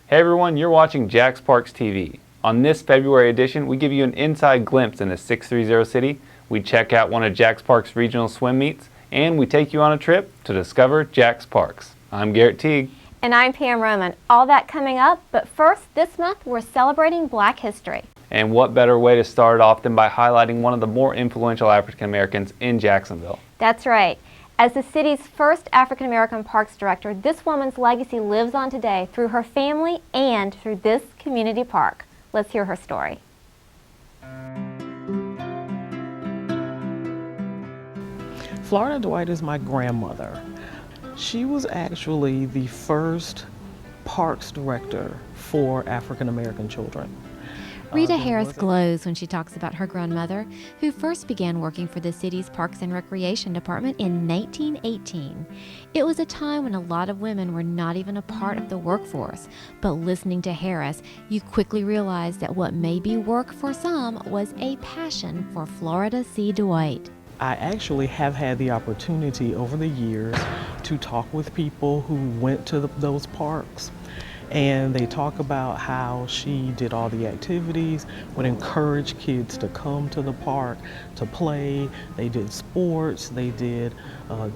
Hey everyone, you're watching JaxParks TV. On this February edition, we give you an inside glimpse into 630 City, we check out one of JaxParks' regional swim meets, and we take you on a trip to discover JaxParks. I'm Garrett Teague. And I'm Pam Roman. All that coming up, but first, this month we're celebrating Black History. And what better way to start off than by highlighting one of the more influential African Americans in Jacksonville. That's right. As the city's first African American parks director, this woman's legacy lives on today through her family and through this community park. Let's hear her story. Florida Dwight is my grandmother. She was actually the first parks director for African American children. Rita Harris glows when she talks about her grandmother, who first began working for the city's Parks and Recreation Department in 1918. It was a time when a lot of women were not even a part of the workforce, but listening to Harris, you quickly realized that what may be work for some was a passion for Florida C. Dwight. I actually have had the opportunity over the years to talk with people who went to those parks. And they talk about how she did all the activities, would encourage kids to come to the park to play. They did sports, they did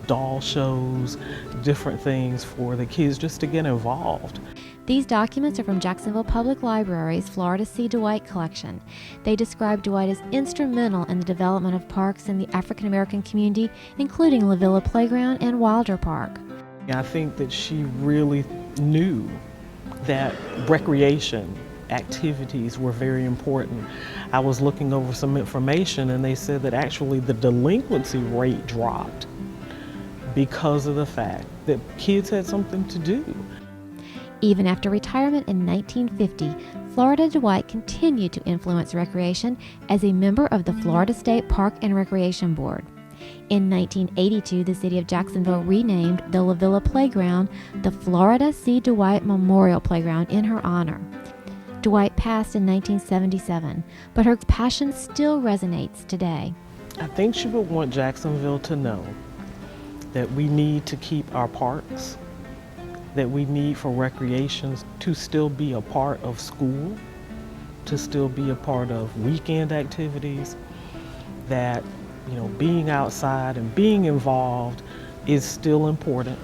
doll shows, different things for the kids just to get involved. These documents are from Jacksonville Public Library's Florida C. Dwight collection. They describe Dwight as instrumental in the development of parks in the African American community, including La Villa Playground and Wilder Park. I think that she really knew that recreation activities were very important. I was looking over some information and they said that actually the delinquency rate dropped because of the fact that kids had something to do. Even after retirement in 1950, Florida Dwight continued to influence recreation as a member of the Florida State Park and Recreation Board. In 1982, the city of Jacksonville renamed the La Villa Playground the Florida C. Dwight Memorial Playground in her honor. Dwight passed in 1977, but her passion still resonates today. I think she would want Jacksonville to know that we need to keep our parks, that we need for recreation to still be a part of school, to still be a part of weekend activities, that being outside and being involved is still important.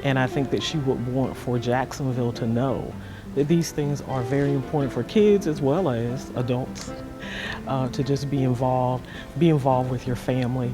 And I think that she would want for Jacksonville to know that these things are very important for kids as well as adults, to just be involved with your family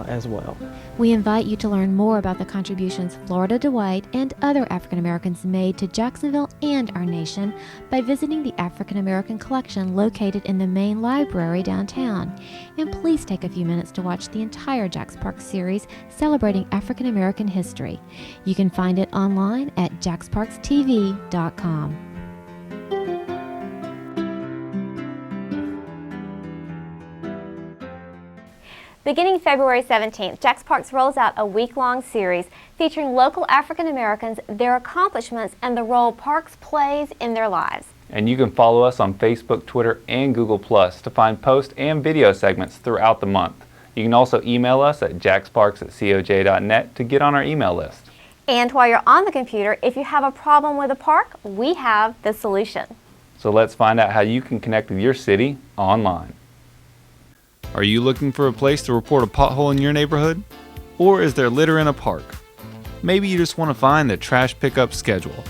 as well. We invite you to learn more about the contributions Florida Dwight and other African Americans made to Jacksonville and our nation by visiting the African American collection located in the main library downtown. And please take a few minutes to watch the entire JaxParks series celebrating African American history. You can find it online at JaxParksTV.com. Beginning February 17th, JaxParks rolls out a week-long series featuring local African Americans, their accomplishments, and the role parks plays in their lives. And you can follow us on Facebook, Twitter, and Google Plus to find post and video segments throughout the month. You can also email us at jaxparks@coj.net to get on our email list. And while you're on the computer, if you have a problem with a park, we have the solution. So let's find out how you can connect with your city online. Are you looking for a place to report a pothole in your neighborhood? Or is there litter in a park? Maybe you just want to find the trash pickup schedule.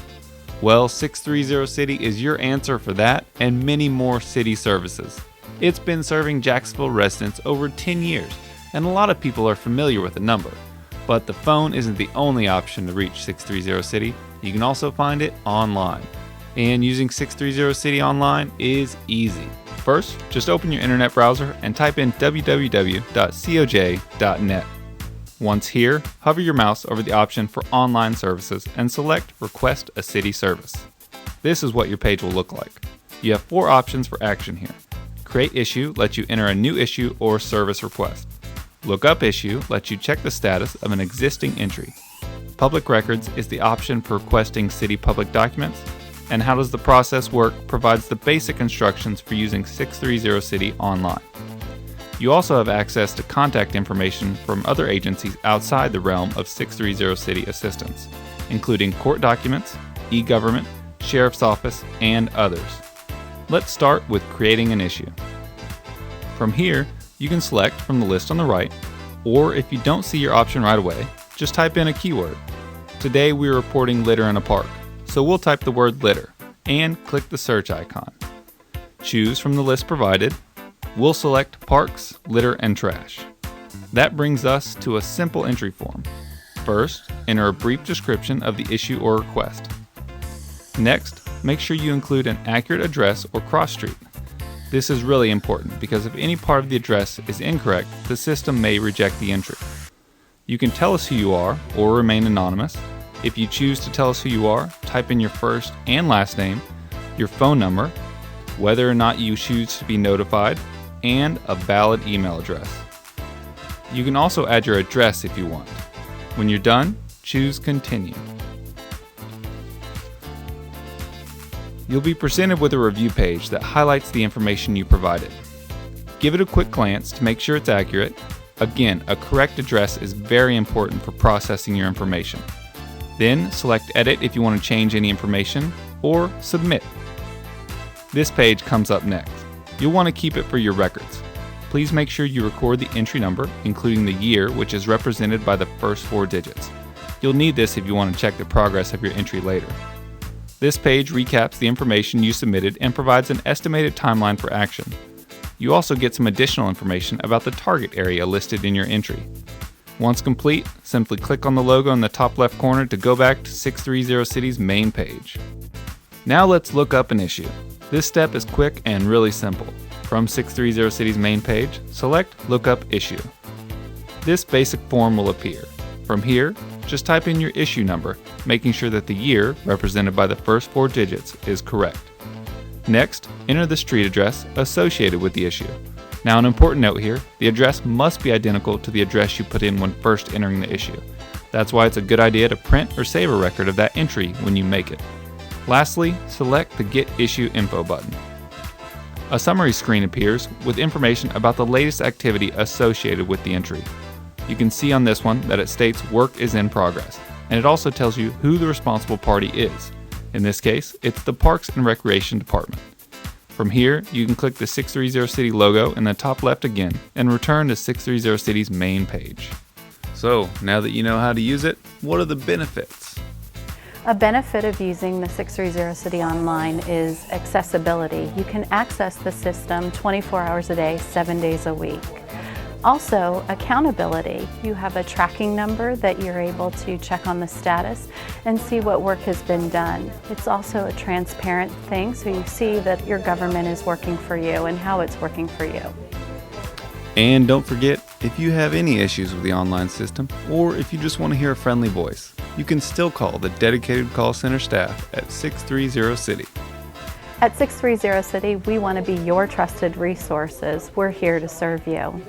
Well, 630 City is your answer for that and many more city services. It's been serving Jacksonville residents over 10 years, and a lot of people are familiar with the number. But the phone isn't the only option to reach 630 City. You can also find it online. And using 630 City online is easy. First, just open your internet browser and type in www.coj.net. Once here, hover your mouse over the option for online services and select Request a City Service. This is what your page will look like. You have 4 options for action here. Create Issue lets you enter a new issue or service request. Look Up Issue lets you check the status of an existing entry. Public Records is the option for requesting city public documents. And How Does the Process Work provides the basic instructions for using 630 City online. You also have access to contact information from other agencies outside the realm of 630 City assistance, including court documents, e-government, sheriff's office, and others. Let's start with creating an issue. From here, you can select from the list on the right, or if you don't see your option right away, just type in a keyword. Today we're reporting litter in a park, so we'll type the word litter and click the search icon. Choose from the list provided. We'll select parks, litter, and trash. That brings us to a simple entry form. First, enter a brief description of the issue or request. Next, make sure you include an accurate address or cross street. This is really important because if any part of the address is incorrect, the system may reject the entry. You can tell us who you are or remain anonymous. If you choose to tell us who you are, type in your first and last name, your phone number, whether or not you choose to be notified, and a valid email address. You can also add your address if you want. When you're done, choose Continue. You'll be presented with a review page that highlights the information you provided. Give it a quick glance to make sure it's accurate. Again, a correct address is very important for processing your information. Then select Edit if you want to change any information, or Submit. This page comes up next. You'll want to keep it for your records. Please make sure you record the entry number, including the year, which is represented by the first 4 digits. You'll need this if you want to check the progress of your entry later. This page recaps the information you submitted and provides an estimated timeline for action. You also get some additional information about the target area listed in your entry. Once complete, simply click on the logo in the top left corner to go back to 630 City's main page. Now let's look up an issue. This step is quick and really simple. From 630 City's main page, select Look Up Issue. This basic form will appear. From here, just type in your issue number, making sure that the year, represented by the first 4 digits, is correct. Next, enter the street address associated with the issue. Now, an important note here, the address must be identical to the address you put in when first entering the issue. That's why it's a good idea to print or save a record of that entry when you make it. Lastly, select the Get Issue Info button. A summary screen appears with information about the latest activity associated with the entry. You can see on this one that it states work is in progress, and it also tells you who the responsible party is. In this case, it's the Parks and Recreation Department. From here, you can click the 630 City logo in the top left again and return to 630 City's main page. So, now that you know how to use it, what are the benefits? A benefit of using the 630 City online is accessibility. You can access the system 24 hours a day, 7 days a week. Also, accountability. You have a tracking number that you're able to check on the status and see what work has been done. It's also a transparent thing, so you see that your government is working for you and how it's working for you. And don't forget, if you have any issues with the online system, or if you just want to hear a friendly voice, you can still call the dedicated call center staff at 630 City. At 630 City, we want to be your trusted resources. We're here to serve you.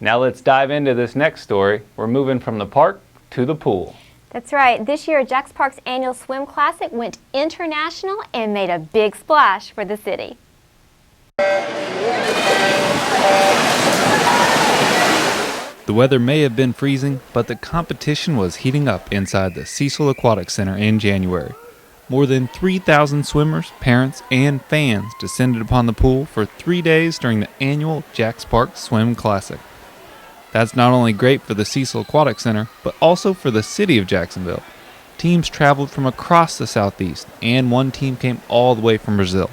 Now let's dive into this next story. We're moving from the park to the pool. That's right. This year, JaxParks Annual Swim Classic went international and made a big splash for the city. The weather may have been freezing, but the competition was heating up inside the Cecil Aquatic Center in January. More than 3,000 swimmers, parents, and fans descended upon the pool for 3 days during the annual JaxParks Swim Classic. That's not only great for the Cecil Aquatic Center, but also for the city of Jacksonville. Teams traveled from across the southeast, and one team came all the way from Brazil.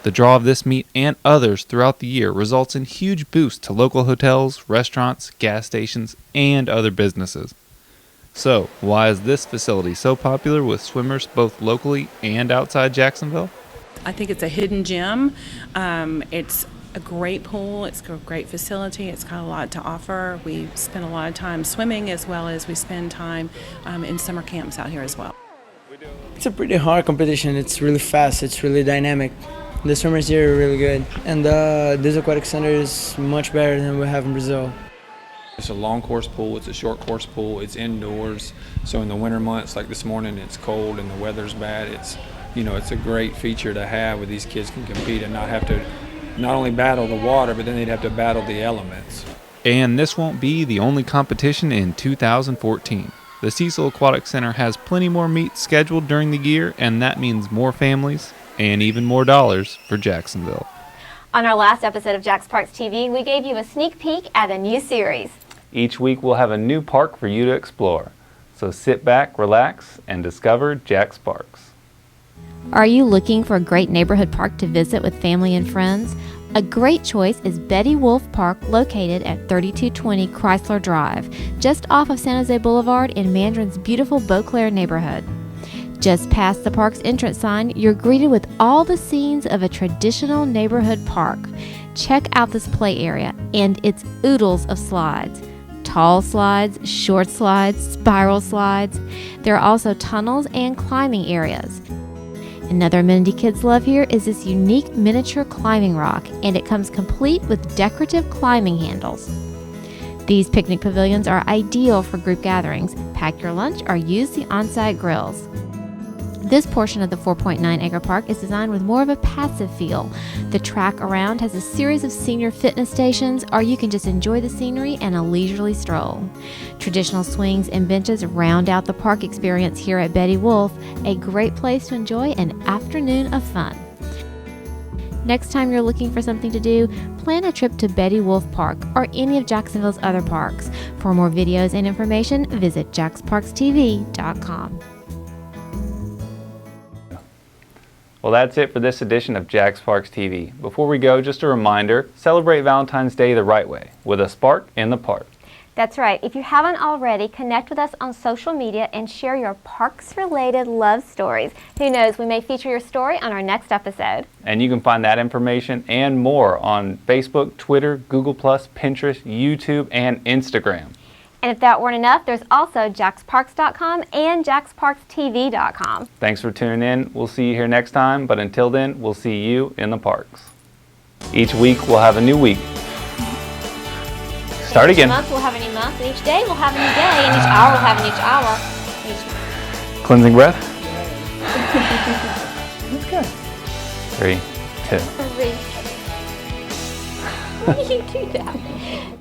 The draw of this meet and others throughout the year results in huge boosts to local hotels, restaurants, gas stations, and other businesses. So, why is this facility so popular with swimmers both locally and outside Jacksonville? I think it's a hidden gem. It's a great pool. It's a great facility. It's got a lot to offer. We spend a lot of time swimming as well as we spend time in summer camps out here as well. It's a pretty hard competition. It's really fast. It's really dynamic. The swimmers here are really good. And this aquatic center is much better than we have in Brazil. It's a long course pool, it's a short course pool, it's indoors. So in the winter months, like this morning, it's cold and the weather's bad. It's a great feature to have where these kids can compete and not have to not only battle the water, but then they'd have to battle the elements. And this won't be the only competition in 2014. The Cecil Aquatic Center has plenty more meets scheduled during the year, and that means more families and even more dollars for Jacksonville. On our last episode of JaxParks TV, we gave you a sneak peek at a new series. Each week we'll have a new park for you to explore. So sit back, relax, and discover JaxParks. Are you looking for a great neighborhood park to visit with family and friends? A great choice is Betty Wolfe Park, located at 3220 Chrysler Drive, just off of San Jose Boulevard in Mandarin's beautiful Beauclair neighborhood. Just past the park's entrance sign, you're greeted with all the scenes of a traditional neighborhood park. Check out this play area and its oodles of slides. Tall slides, short slides, spiral slides. There are also tunnels and climbing areas. Another amenity kids love here is this unique miniature climbing rock, and it comes complete with decorative climbing handles. These picnic pavilions are ideal for group gatherings. Pack your lunch or use the on-site grills. This portion of the 4.9-acre park is designed with more of a passive feel. The track around has a series of senior fitness stations, or you can just enjoy the scenery and a leisurely stroll. Traditional swings and benches round out the park experience here at Betty Wolfe, a great place to enjoy an afternoon of fun. Next time you're looking for something to do, plan a trip to Betty Wolfe Park or any of Jacksonville's other parks. For more videos and information, visit JaxParksTV.com. Well, that's it for this edition of JaxParks TV. Before we go, just a reminder, celebrate Valentine's Day the right way, with a spark in the park. That's right. If you haven't already, connect with us on social media and share your parks-related love stories. Who knows, we may feature your story on our next episode. And you can find that information and more on Facebook, Twitter, Google+, Pinterest, YouTube, and Instagram. And if that weren't enough, there's also JaxParks.com and JaxParksTV.com. Thanks for tuning in. We'll see you here next time, but until then, we'll see you in the parks. Each week, we'll have a new week. Start again. Each month, we'll have a new month, and each day, we'll have a new day, and each hour, we'll have a new hour. Cleansing breath. That's good. 3, 2. Why do you do that?